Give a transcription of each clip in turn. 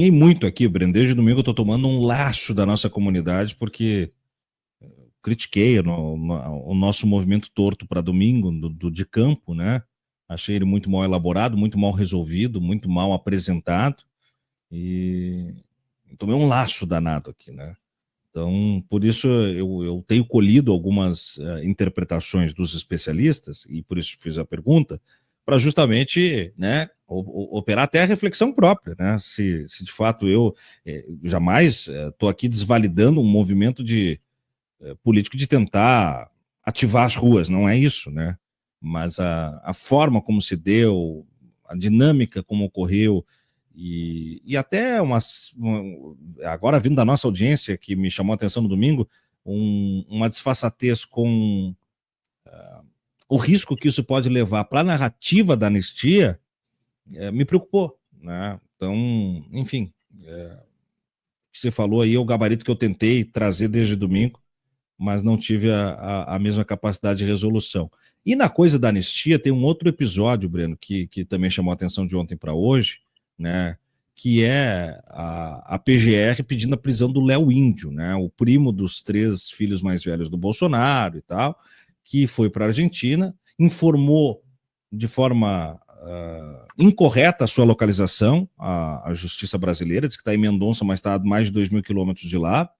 E muito aqui, Breno. Desde domingo eu estou tomando um laço da nossa comunidade porque critiquei o nosso movimento torto para domingo, de campo, né? Achei ele muito mal elaborado, muito mal resolvido, muito mal apresentado e tomei um laço danado aqui, né? Então, por isso eu tenho colhido algumas interpretações dos especialistas e por isso fiz a pergunta, para justamente, né, operar até a reflexão própria, né? Se de fato eu jamais estou aqui desvalidando um movimento político de tentar ativar as ruas, não é isso, né? Mas a forma como se deu, a dinâmica como ocorreu, e até agora vindo da nossa audiência, que me chamou a atenção no domingo, uma desfaçatez com o risco que isso pode levar para a narrativa da anistia, me preocupou, né? Então, enfim, o que você falou aí é o gabarito que eu tentei trazer desde domingo, mas não tive a mesma capacidade de resolução. E na coisa da anistia, tem um outro episódio, Breno, que também chamou a atenção de ontem para hoje, né? Que é a PGR pedindo a prisão do Léo Índio, né? O primo dos 3 filhos mais velhos do Bolsonaro e tal, que foi para a Argentina, informou de forma incorreta a sua localização, a justiça brasileira, diz que está em Mendonça, mas está a mais de 2.000 quilômetros de lá,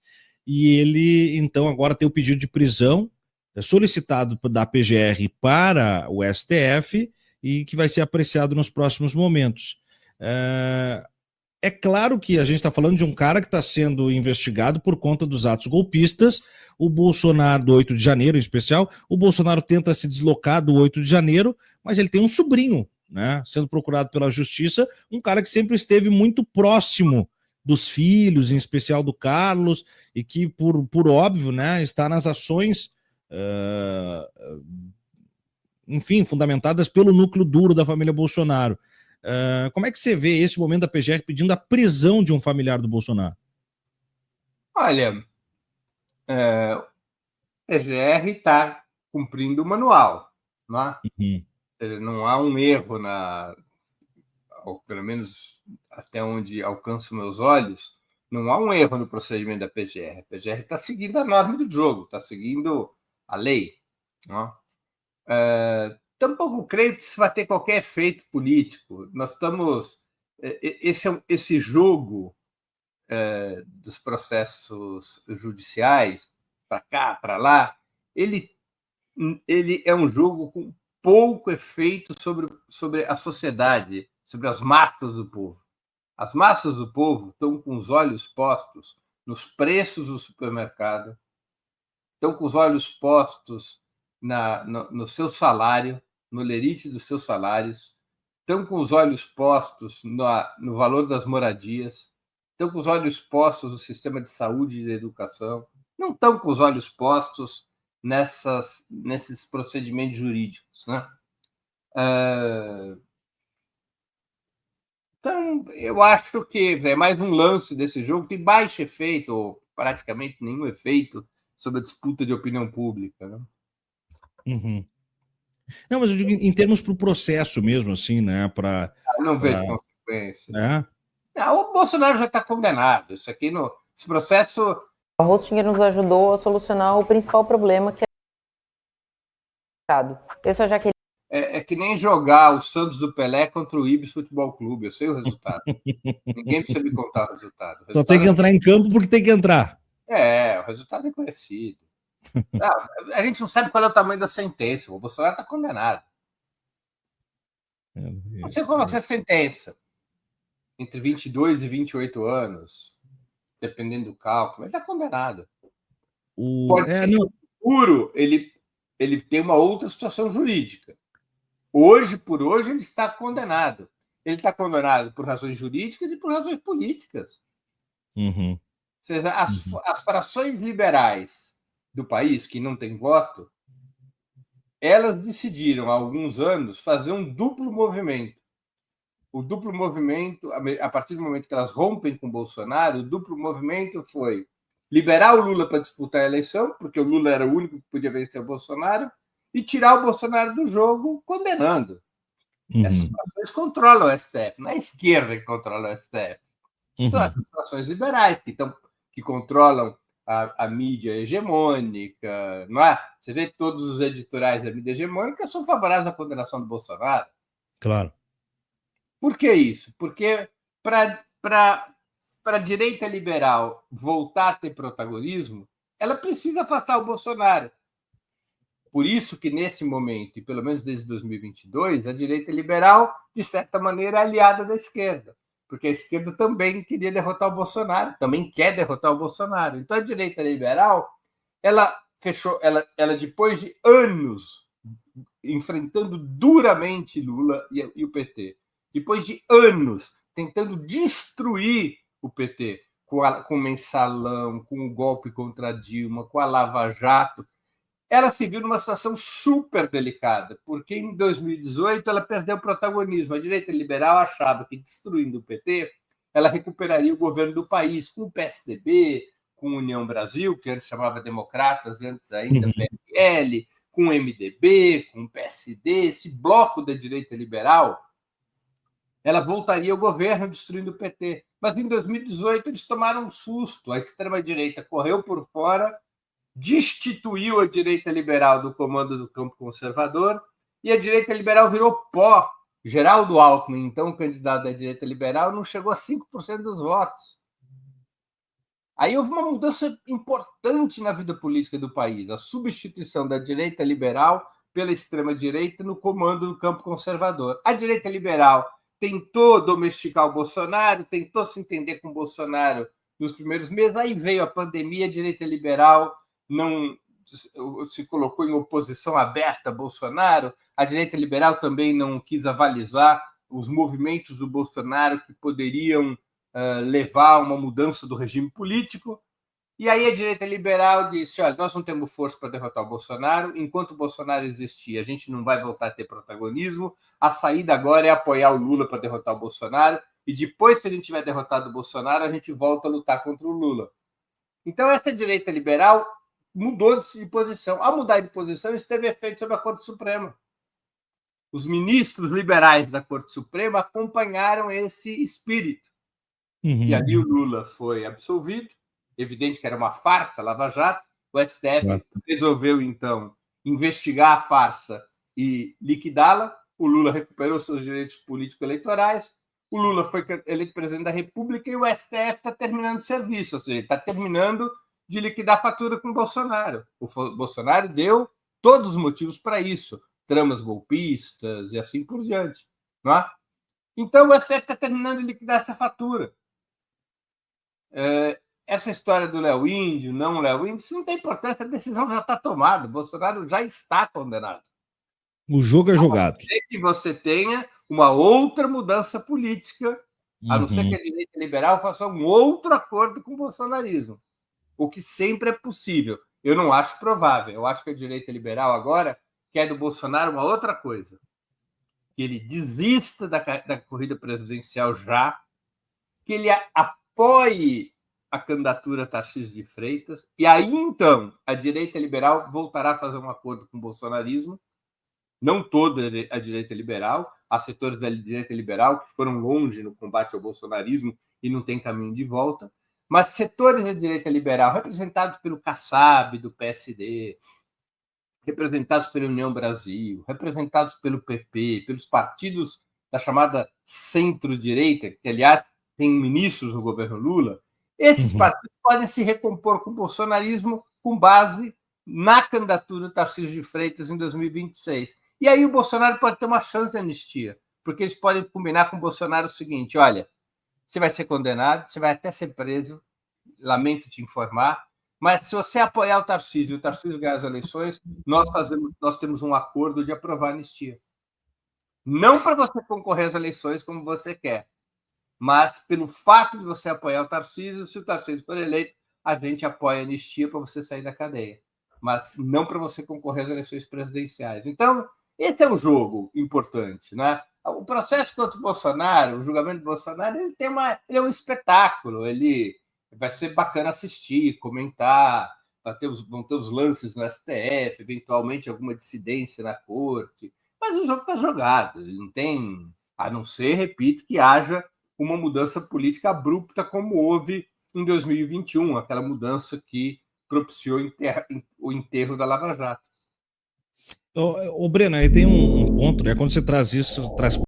e ele, então, agora tem o pedido de prisão solicitado da PGR para o STF e que vai ser apreciado nos próximos momentos. É claro que a gente está falando de um cara que está sendo investigado por conta dos atos golpistas, o Bolsonaro, do 8 de janeiro em especial, o Bolsonaro tenta se deslocar do 8 de janeiro, mas ele tem um sobrinho, né, sendo procurado pela justiça, um cara que sempre esteve muito próximo dos filhos, em especial do Carlos, e que, por óbvio, né, está nas ações, enfim, fundamentadas pelo núcleo duro da família Bolsonaro. Como é que você vê esse momento da PGR pedindo a prisão de um familiar do Bolsonaro? Olha, a PGR está cumprindo o manual, né? Não há um erro ou pelo menos até onde alcanço meus olhos, não há um erro no procedimento da PGR. A PGR está seguindo a norma do jogo, está seguindo a lei. Né? Tampouco creio que isso vai ter qualquer efeito político. Nós estamos... Esse jogo dos processos judiciais, para cá, para lá, ele é um jogo com pouco efeito sobre a sociedade, sobre as massas do povo. As massas do povo estão com os olhos postos nos preços do supermercado, estão com os olhos postos no seu salário, no lerite dos seus salários, estão com os olhos postos no valor das moradias, estão com os olhos postos no sistema de saúde e de educação, não estão com os olhos postos nesses procedimentos jurídicos, né? Então, eu acho que é mais um lance desse jogo que tem baixo efeito, ou praticamente nenhum efeito, sobre a disputa de opinião pública. Né? Uhum. Não, mas eu digo em termos para o processo mesmo, assim, né? Não vejo consequências. O Bolsonaro já está condenado. Isso aqui, esse processo... A Rostinger nos ajudou a solucionar o principal problema que é que nem jogar o Santos do Pelé contra o Ibis Futebol Clube. Eu sei o resultado. Ninguém precisa me contar o resultado. Só tem que entrar em campo porque tem que entrar. O resultado é conhecido. A gente não sabe qual é o tamanho da sentença. O Bolsonaro está condenado. Não sei qual vai ser a sentença. Entre 22 e 28 anos, dependendo do cálculo, ele está condenado. Pode ser que no futuro ele tenha uma outra situação jurídica. Hoje, por hoje, ele está condenado. Ele está condenado por razões jurídicas e por razões políticas. Uhum. Ou seja, as frações liberais do país, que não têm voto, elas decidiram há alguns anos fazer um duplo movimento. O duplo movimento, a partir do momento que elas rompem com o Bolsonaro, o duplo movimento foi liberar o Lula para disputar a eleição, porque o Lula era o único que podia vencer o Bolsonaro, e tirar o Bolsonaro do jogo, condenando. Essas pessoas controlam o STF, não é a esquerda que controla o STF. São essas frações liberais que controlam a mídia hegemônica, não é? Você vê que todos os editoriais da mídia hegemônica são favoráveis à condenação do Bolsonaro. Claro. Por que isso? Porque para a direita liberal voltar a ter protagonismo, ela precisa afastar o Bolsonaro. Por isso que, nesse momento, e pelo menos desde 2022, a direita liberal, de certa maneira, é aliada da esquerda. Porque a esquerda também queria derrotar o Bolsonaro, também quer derrotar o Bolsonaro. Então, a direita liberal, ela depois de anos enfrentando duramente Lula e o PT, depois de anos tentando destruir o PT com o mensalão, com o golpe contra a Dilma, com a Lava Jato, ela se viu numa situação super delicada, porque em 2018 ela perdeu o protagonismo. A direita liberal achava que, destruindo o PT, ela recuperaria o governo do país com o PSDB, com a União Brasil, que antes chamava Democratas, antes ainda PFL, com o MDB, com o PSD, esse bloco da direita liberal, ela voltaria ao governo destruindo o PT. Mas em 2018 eles tomaram um susto, a extrema-direita correu por fora, destituiu a direita liberal do comando do campo conservador e a direita liberal virou pó. Geraldo Alckmin, então candidato da direita liberal, não chegou a 5% dos votos. Aí houve uma mudança importante na vida política do país, a substituição da direita liberal pela extrema-direita no comando do campo conservador. A direita liberal tentou domesticar o Bolsonaro, tentou se entender com o Bolsonaro nos primeiros meses, aí veio a pandemia, a direita liberal não se colocou em oposição aberta a Bolsonaro, a direita liberal também não quis avalizar os movimentos do Bolsonaro que poderiam levar a uma mudança do regime político. E aí a direita liberal disse, olha, nós não temos força para derrotar o Bolsonaro, enquanto o Bolsonaro existir, a gente não vai voltar a ter protagonismo, a saída agora é apoiar o Lula para derrotar o Bolsonaro, e depois que a gente tiver derrotado o Bolsonaro, a gente volta a lutar contra o Lula. Então essa direita liberal mudou de posição. Ao mudar de posição, isso teve efeito sobre a Corte Suprema. Os ministros liberais da Corte Suprema acompanharam esse espírito. E ali o Lula foi absolvido, evidente que era uma farsa, Lava Jato, o STF resolveu, então, investigar a farsa e liquidá-la, o Lula recuperou seus direitos político-eleitorais, o Lula foi eleito presidente da República e o STF está terminando o serviço, ou seja, está terminando de liquidar a fatura com o Bolsonaro. O Bolsonaro deu todos os motivos para isso, tramas golpistas e assim por diante. Não é? Então, o STF está terminando de liquidar essa fatura. Essa história do Léo Índio, não Léo Índio, isso não tem importância, a decisão já está tomada, o Bolsonaro já está condenado. O jogo é jogado. A não ser que você tenha uma outra mudança política, a não ser que a direita liberal faça um outro acordo com o bolsonarismo, o que sempre é possível. Eu não acho provável. Eu acho que a direita liberal agora quer do Bolsonaro uma outra coisa, que ele desista da corrida presidencial já, que ele apoie a candidatura Tarcísio de Freitas, e aí, então, a direita liberal voltará a fazer um acordo com o bolsonarismo, não toda a direita liberal, há setores da direita liberal que foram longe no combate ao bolsonarismo e não tem caminho de volta, mas setores da direita liberal, representados pelo Kassab, do PSD, representados pela União Brasil, representados pelo PP, pelos partidos da chamada centro-direita, que, aliás, tem ministros no governo Lula, esses partidos podem se recompor com o bolsonarismo com base na candidatura do Tarcísio de Freitas em 2026. E aí o Bolsonaro pode ter uma chance de anistia, porque eles podem combinar com o Bolsonaro o seguinte, olha, você vai ser condenado, você vai até ser preso, lamento te informar, mas se você apoiar o Tarcísio e o Tarcísio ganhar as eleições, nós temos um acordo de aprovar a anistia. Não para você concorrer às eleições como você quer, mas pelo fato de você apoiar o Tarcísio, se o Tarcísio for eleito, a gente apoia a anistia para você sair da cadeia, mas não para você concorrer às eleições presidenciais. Então, esse é um jogo importante, né? O processo contra o Bolsonaro, o julgamento do Bolsonaro, ele é um espetáculo, ele vai ser bacana assistir, comentar, vão ter os lances no STF, eventualmente alguma dissidência na corte, mas o jogo está jogado, ele não tem, a não ser, repito, que haja uma mudança política abrupta como houve em 2021, aquela mudança que propiciou o enterro da Lava Jato. Breno, aí tem um ponto, né? Quando você traz isso, traz